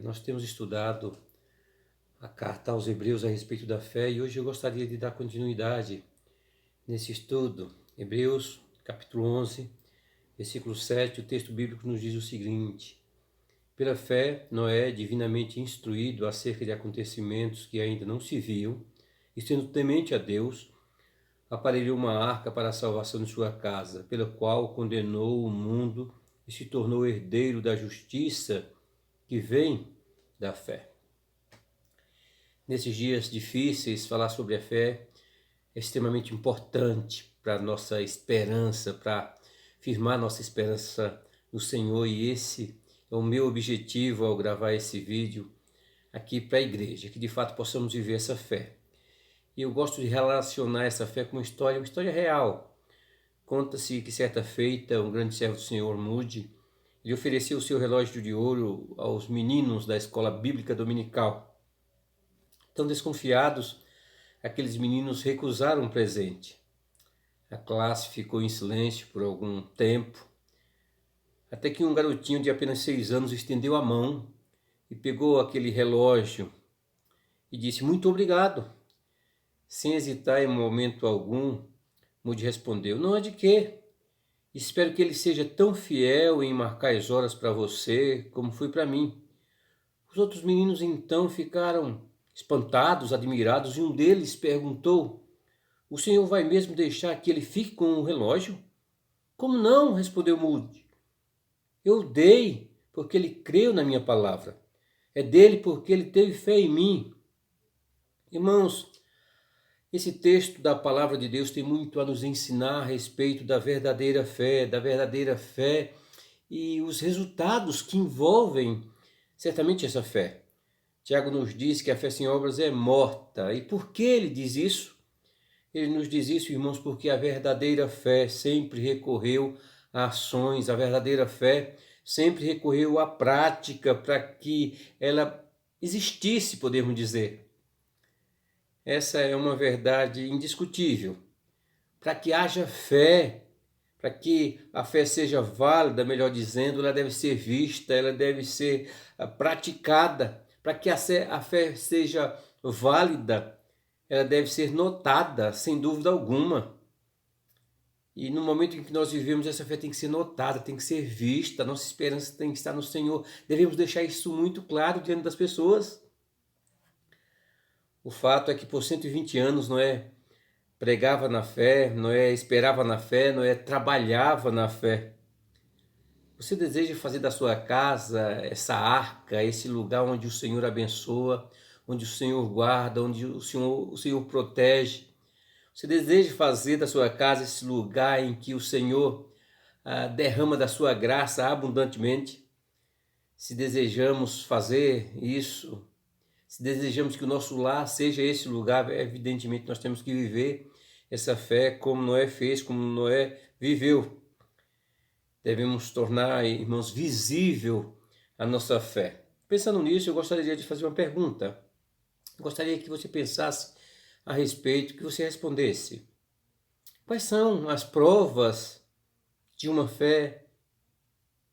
Nós temos estudado a carta aos Hebreus a respeito da fé e hoje eu gostaria de dar continuidade nesse estudo. Hebreus, capítulo 11, versículo 7, o texto bíblico nos diz o seguinte: Pela fé, Noé, divinamente instruído acerca de acontecimentos que ainda não se viam, e sendo temente a Deus, aparelhou uma arca para a salvação de sua casa, pela qual condenou o mundo e se tornou herdeiro da justiça que vem da fé. Nesses dias difíceis, falar sobre a fé é extremamente importante para a nossa esperança, para firmar nossa esperança no Senhor, e esse é o meu objetivo ao gravar esse vídeo aqui para a igreja, que de fato possamos viver essa fé. E eu gosto de relacionar essa fé com uma história real. Conta-se que certa feita, um grande servo do Senhor, Moody, ele ofereceu o seu relógio de ouro aos meninos da escola bíblica dominical. Tão desconfiados, aqueles meninos recusaram o presente. A classe ficou em silêncio por algum tempo, até que um garotinho de apenas 6 anos estendeu a mão e pegou aquele relógio e disse: "Muito obrigado." Sem hesitar em momento algum, Moody respondeu: "Não há de quê. Espero que ele seja tão fiel em marcar as horas para você como foi para mim." Os outros meninos então ficaram espantados, admirados, e um deles perguntou: "O senhor vai mesmo deixar que ele fique com o relógio?" "Como não?" respondeu Moody. "Eu dei porque ele creu na minha palavra. É dele porque ele teve fé em mim." Irmãos, esse texto da palavra de Deus tem muito a nos ensinar a respeito da verdadeira fé e os resultados que envolvem certamente essa fé. Tiago nos diz que a fé sem obras é morta. E por que ele diz isso? Ele nos diz isso, irmãos, porque a verdadeira fé sempre recorreu a ações, a verdadeira fé sempre recorreu à prática para que ela existisse, podemos dizer. Essa é uma verdade indiscutível. Para que haja fé, para que a fé seja válida, melhor dizendo, ela deve ser vista, ela deve ser praticada. Para que a fé seja válida, ela deve ser notada, sem dúvida alguma. E no momento em que nós vivemos, essa fé tem que ser notada, tem que ser vista, a nossa esperança tem que estar no Senhor. Devemos deixar isso muito claro diante das pessoas. O fato é que por 120 anos Noé pregava na fé, Noé esperava na fé, Noé trabalhava na fé. Você deseja fazer da sua casa essa arca, esse lugar onde o Senhor abençoa, onde o Senhor guarda, onde o Senhor protege? Você deseja fazer da sua casa esse lugar em que o Senhor derrama da sua graça abundantemente? Se desejamos fazer isso, se desejamos que o nosso lar seja esse lugar, evidentemente nós temos que viver essa fé como Noé fez, como Noé viveu. Devemos tornar, irmãos, visível a nossa fé. Pensando nisso, eu gostaria de fazer uma pergunta. Gostaria que você pensasse a respeito, que você respondesse. Quais são as provas de uma fé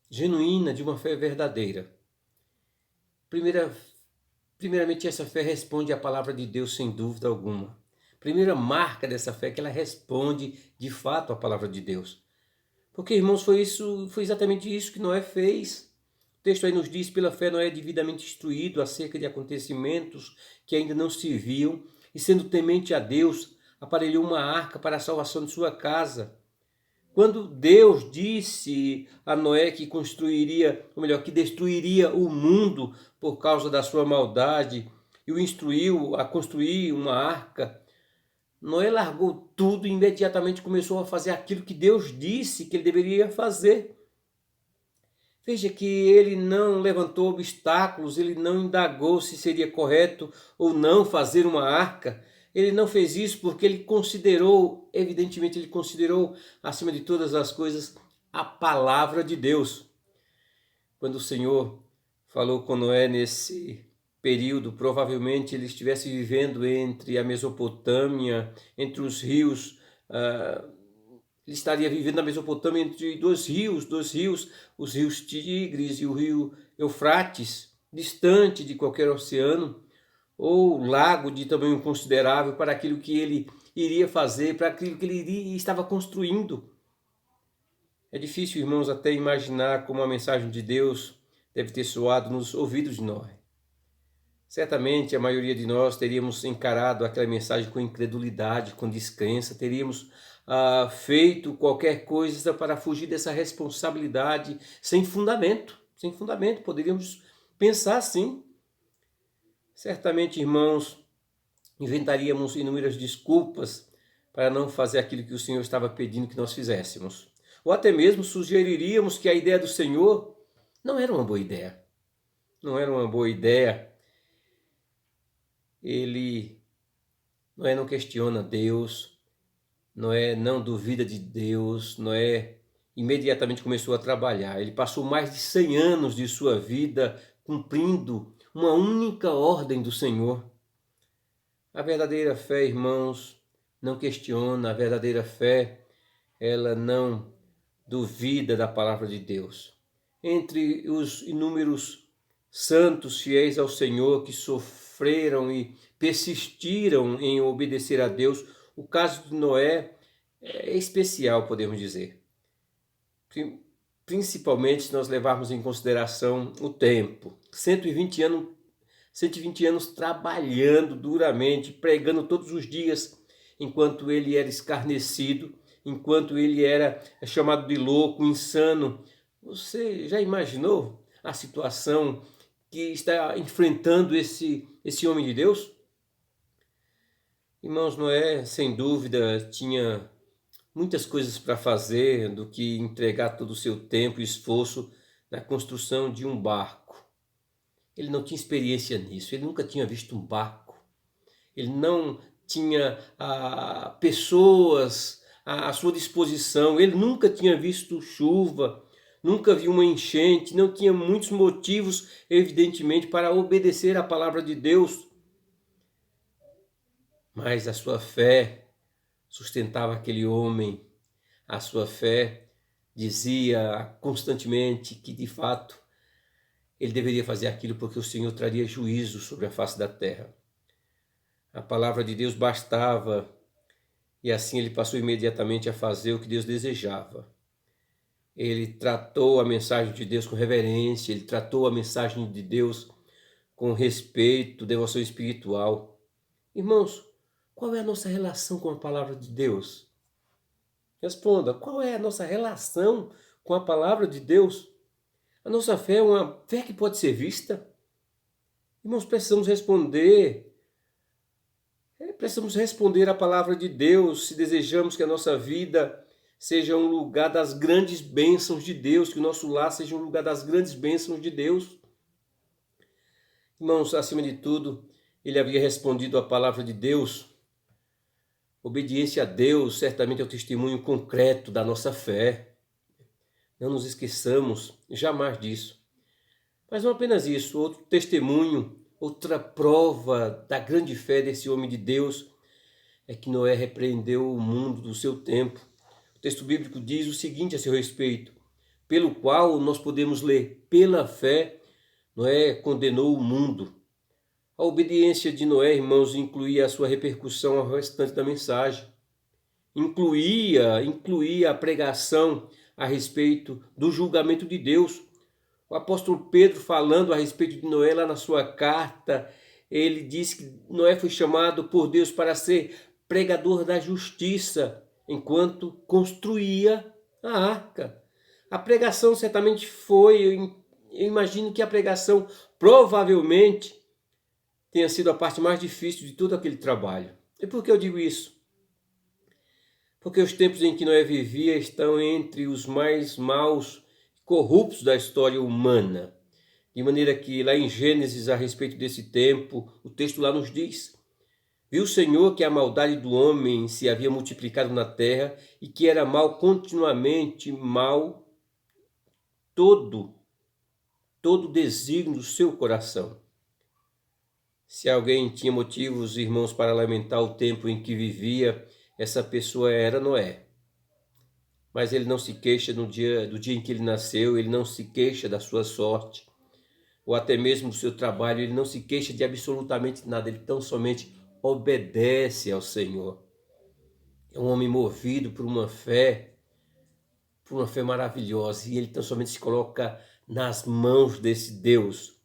genuína, de uma fé verdadeira? Primeiramente, essa fé responde à palavra de Deus sem dúvida alguma. Primeira marca dessa fé é que ela responde de fato à palavra de Deus. Porque, irmãos, foi exatamente isso que Noé fez. O texto aí nos diz: pela fé Noé é devidamente instruído acerca de acontecimentos que ainda não se viam, e sendo temente a Deus, aparelhou uma arca para a salvação de sua casa. Quando Deus disse a Noé que construiria, ou melhor, que destruiria o mundo por causa da sua maldade, e o instruiu a construir uma arca, Noé largou tudo e imediatamente começou a fazer aquilo que Deus disse que ele deveria fazer. Veja que ele não levantou obstáculos, ele não indagou se seria correto ou não fazer uma arca. Ele não fez isso porque ele considerou, evidentemente ele considerou, acima de todas as coisas, a palavra de Deus. Quando o Senhor falou com Noé nesse período, provavelmente ele estivesse vivendo entre a Mesopotâmia, entre os rios. Ele estaria vivendo na Mesopotâmia entre dois rios, os rios Tigres e o rio Eufrates. distante de qualquer oceano ou lago de tamanho considerável para aquilo que ele iria fazer, para aquilo que ele estava construindo. É difícil, irmãos, até imaginar como a mensagem de Deus deve ter soado nos ouvidos de Noé. Certamente a maioria de nós teríamos encarado aquela mensagem com incredulidade, com descrença, teríamos feito qualquer coisa para fugir dessa responsabilidade sem fundamento, poderíamos pensar assim. Certamente, irmãos, inventaríamos inúmeras desculpas para não fazer aquilo que o Senhor estava pedindo que nós fizéssemos. Ou até mesmo sugeriríamos que a ideia do Senhor não era uma boa ideia. Não era uma boa ideia. Ele não questiona Deus, não duvida de Deus, imediatamente começou a trabalhar. Ele passou mais de 100 anos de sua vida cumprindo uma única ordem do Senhor. A verdadeira fé, irmãos, não questiona, a verdadeira fé, ela não duvida da palavra de Deus. Entre os inúmeros santos fiéis ao Senhor que sofreram e persistiram em obedecer a Deus, o caso de Noé é especial, podemos dizer. Principalmente se nós levarmos em consideração o tempo. 120 anos trabalhando duramente, pregando todos os dias, enquanto ele era escarnecido, enquanto ele era chamado de louco, insano. Você já imaginou a situação que está enfrentando esse homem de Deus? Irmãos, Noé, sem dúvida, tinha muitas coisas para fazer do que entregar todo o seu tempo e esforço na construção de um barco. Ele não tinha experiência nisso, ele nunca tinha visto um barco. Ele não tinha pessoas à sua disposição, ele nunca tinha visto chuva, nunca viu uma enchente, não tinha muitos motivos, evidentemente, para obedecer à palavra de Deus. Mas a sua fé sustentava aquele homem, a sua fé dizia constantemente que, de fato, ele deveria fazer aquilo porque o Senhor traria juízo sobre a face da terra. A palavra de Deus bastava e assim ele passou imediatamente a fazer o que Deus desejava. Ele tratou a mensagem de Deus com reverência, ele tratou a mensagem de Deus com respeito, devoção espiritual. Irmãos, qual é a nossa relação com a palavra de Deus? Responda, qual é a nossa relação com a palavra de Deus? A nossa fé é uma fé que pode ser vista? Irmãos, precisamos responder à palavra de Deus se desejamos que a nossa vida seja um lugar das grandes bênçãos de Deus, que o nosso lar seja um lugar das grandes bênçãos de Deus. Irmãos, acima de tudo, ele havia respondido à palavra de Deus. Obediência a Deus certamente é o testemunho concreto da nossa fé. Não nos esqueçamos jamais disso. Mas não apenas isso, outro testemunho, outra prova da grande fé desse homem de Deus é que Noé repreendeu o mundo do seu tempo. O texto bíblico diz o seguinte a seu respeito, pelo qual nós podemos ler, pela fé, Noé condenou o mundo. A obediência de Noé, irmãos, incluía a sua repercussão ao restante da mensagem. Incluía a pregação a respeito do julgamento de Deus. O apóstolo Pedro, falando a respeito de Noé lá na sua carta, ele diz que Noé foi chamado por Deus para ser pregador da justiça, enquanto construía a arca. A pregação certamente foi, eu imagino que a pregação provavelmente tenha sido a parte mais difícil de todo aquele trabalho. E por que eu digo isso? Porque os tempos em que Noé vivia estão entre os mais maus e corruptos da história humana. De maneira que lá em Gênesis, a respeito desse tempo, o texto lá nos diz: viu o Senhor que a maldade do homem se havia multiplicado na terra e que era mal continuamente, mal todo o desígnio do seu coração. Se alguém tinha motivos, irmãos, para lamentar o tempo em que vivia, essa pessoa era Noé. Mas ele não se queixa do dia em que ele nasceu, ele não se queixa da sua sorte. ou até mesmo do seu trabalho, ele não se queixa de absolutamente nada, ele tão somente obedece ao Senhor. É um homem movido por uma fé maravilhosa, e ele tão somente se coloca nas mãos desse Deus.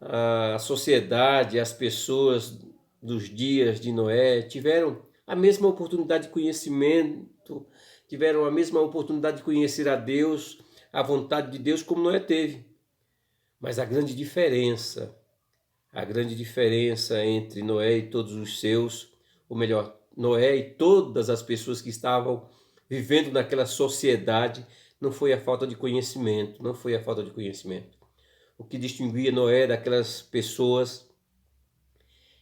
A sociedade, as pessoas dos dias de Noé tiveram a mesma oportunidade de conhecimento, tiveram a mesma oportunidade de conhecer a Deus, a vontade de Deus, como Noé teve. Mas a grande diferença entre Noé e todos os seus, ou melhor, Noé e todas as pessoas que estavam vivendo naquela sociedade, não foi a falta de conhecimento, não foi a falta de conhecimento. O que distinguia Noé daquelas pessoas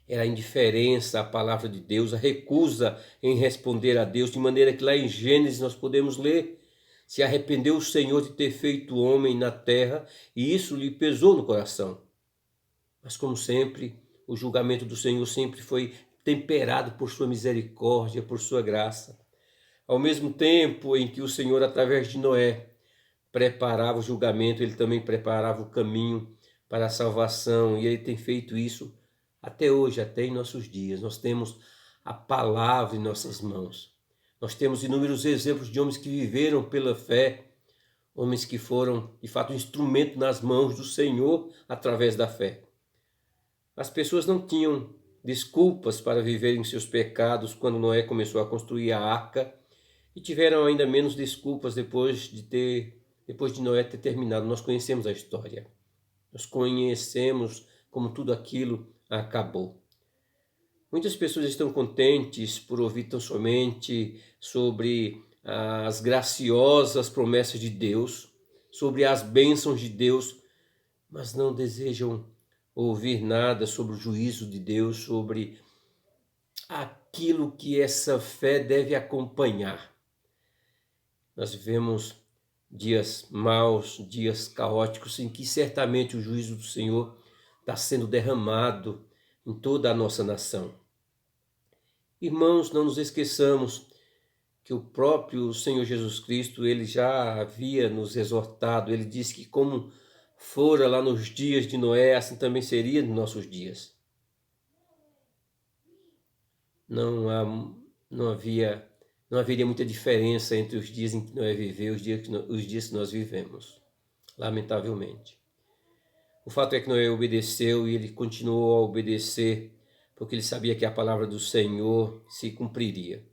era a indiferença à palavra de Deus, a recusa em responder a Deus, de maneira que lá em Gênesis nós podemos ler: se arrependeu o Senhor de ter feito o homem na terra, e isso lhe pesou no coração. Mas como sempre, o julgamento do Senhor sempre foi temperado por sua misericórdia, por sua graça. Ao mesmo tempo em que o Senhor, através de Noé, preparava o julgamento, ele também preparava o caminho para a salvação, e ele tem feito isso até hoje, até em nossos dias. Nós temos a palavra em nossas mãos. Nós temos inúmeros exemplos de homens que viveram pela fé, homens que foram, de fato, um instrumento nas mãos do Senhor através da fé. As pessoas não tinham desculpas para viverem seus pecados quando Noé começou a construir a arca, e tiveram ainda menos desculpas depois de Noé ter terminado. Nós conhecemos a história. Nós conhecemos como tudo aquilo acabou. Muitas pessoas estão contentes por ouvir tão somente sobre as graciosas promessas de Deus, sobre as bênçãos de Deus, mas não desejam ouvir nada sobre o juízo de Deus, sobre aquilo que essa fé deve acompanhar. Nós vivemos dias maus, dias caóticos, em que certamente o juízo do Senhor está sendo derramado em toda a nossa nação. Irmãos, não nos esqueçamos que o próprio Senhor Jesus Cristo, ele já havia nos exortado. Ele disse que como fora lá nos dias de Noé, assim também seria nos nossos dias. Não haveria muita diferença entre os dias em que Noé viveu e os dias que nós vivemos, lamentavelmente. O fato é que Noé obedeceu, e ele continuou a obedecer, porque ele sabia que a palavra do Senhor se cumpriria.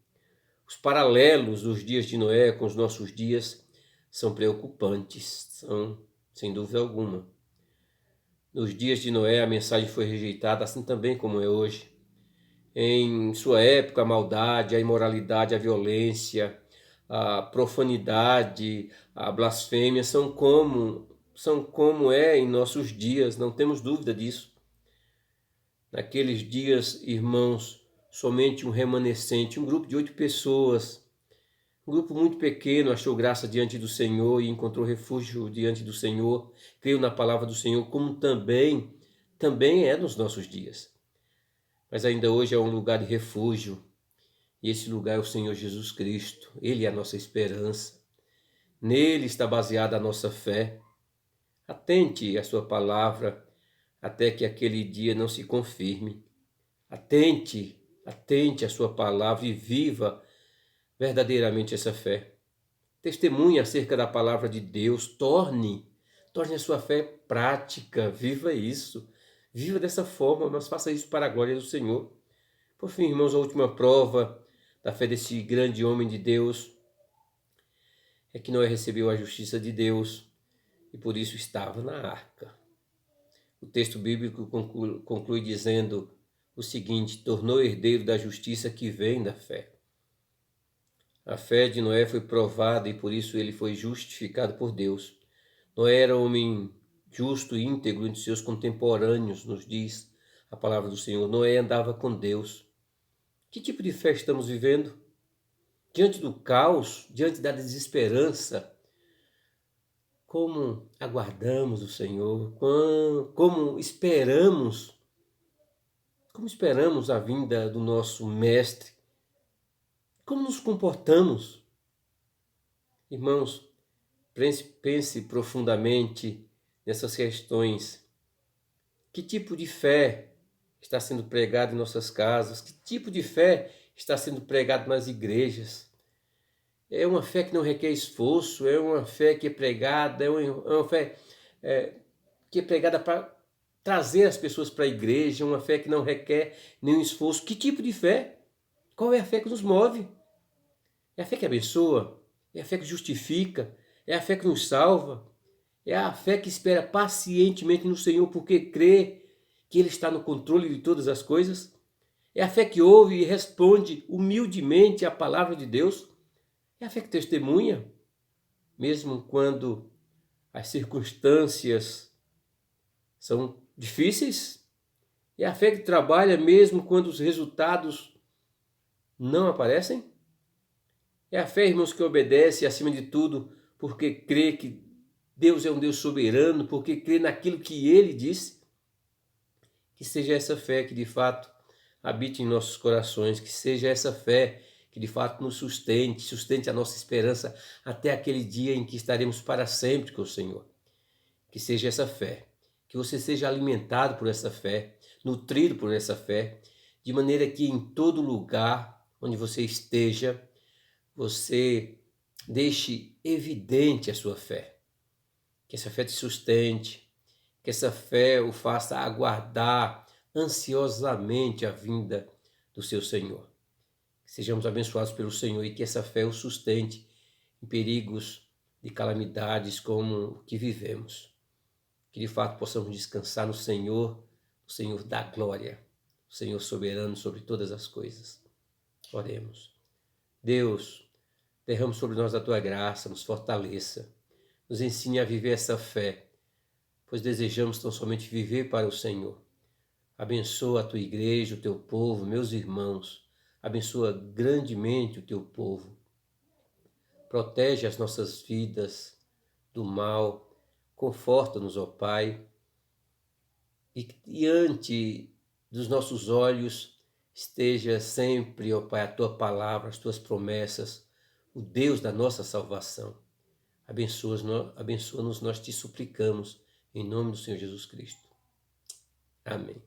Os paralelos dos dias de Noé com os nossos dias são preocupantes, são sem dúvida alguma. Nos dias de Noé a mensagem foi rejeitada, assim também como é hoje. Em sua época, a maldade, a imoralidade, a violência, a profanidade, a blasfêmia são como é em nossos dias, não temos dúvida disso. Naqueles dias, irmãos, somente um remanescente, um grupo de 8 pessoas, um grupo muito pequeno, achou graça diante do Senhor e encontrou refúgio diante do Senhor, creu na palavra do Senhor, como também é nos nossos dias. Mas ainda hoje é um lugar de refúgio, e esse lugar é o Senhor Jesus Cristo. Ele é a nossa esperança, nele está baseada a nossa fé. Atente à sua palavra até que aquele dia não se confirme. Atente à sua palavra e viva verdadeiramente essa fé. Testemunhe acerca da palavra de Deus, torne a sua fé prática, viva isso. Viva dessa forma, mas faça isso para a glória do Senhor. Por fim, irmãos, a última prova da fé desse grande homem de Deus é que Noé recebeu a justiça de Deus e por isso estava na arca. O texto bíblico conclui dizendo o seguinte: tornou herdeiro da justiça que vem da fé. A fé de Noé foi provada e por isso ele foi justificado por Deus. Noé era homem justo e íntegro entre seus contemporâneos, nos diz a palavra do Senhor. Noé andava com Deus. Que tipo de fé estamos vivendo? Diante do caos, diante da desesperança, como aguardamos o Senhor? Como esperamos a vinda do nosso Mestre? Como nos comportamos? Irmãos, pense profundamente nessas questões Que tipo de fé está sendo pregado em nossas casas? Que tipo de fé está sendo pregado nas igrejas? É uma fé que não requer esforço, é uma fé que é pregada, é uma fé que é pregada para trazer as pessoas para a igreja, uma fé que não requer nenhum esforço. Que tipo de fé? Qual é a fé que nos move? É a fé que abençoa? É a fé que justifica? É a fé que nos salva? É a fé que espera pacientemente no Senhor porque crê que Ele está no controle de todas as coisas? É a fé que ouve e responde humildemente à palavra de Deus? É a fé que testemunha, mesmo quando as circunstâncias são difíceis? É a fé que trabalha mesmo quando os resultados não aparecem? É a fé, irmãos, que obedece acima de tudo porque crê que Deus é um Deus soberano, porque crê naquilo que Ele disse? Que seja essa fé que de fato habite em nossos corações, que seja essa fé que de fato nos sustente a nossa esperança até aquele dia em que estaremos para sempre com o Senhor. Que seja essa fé, que você seja alimentado por essa fé, nutrido por essa fé, de maneira que em todo lugar onde você esteja, você deixe evidente a sua fé. Que essa fé te sustente, que essa fé o faça aguardar ansiosamente a vinda do seu Senhor. Que sejamos abençoados pelo Senhor e que essa fé o sustente em perigos de calamidades como o que vivemos. Que de fato possamos descansar no Senhor, o Senhor da glória, o Senhor soberano sobre todas as coisas. Oremos. Deus, derrama sobre nós a tua graça, nos fortaleça, nos ensine a viver essa fé, pois desejamos tão somente viver para o Senhor. Abençoa a tua igreja, o teu povo, meus irmãos. Abençoa grandemente o teu povo. Protege as nossas vidas do mal. Conforta-nos, ó Pai. E diante dos nossos olhos esteja sempre, ó Pai, a tua palavra, as tuas promessas, o Deus da nossa salvação. Abençoa-nos, nós te suplicamos, em nome do Senhor Jesus Cristo. Amém.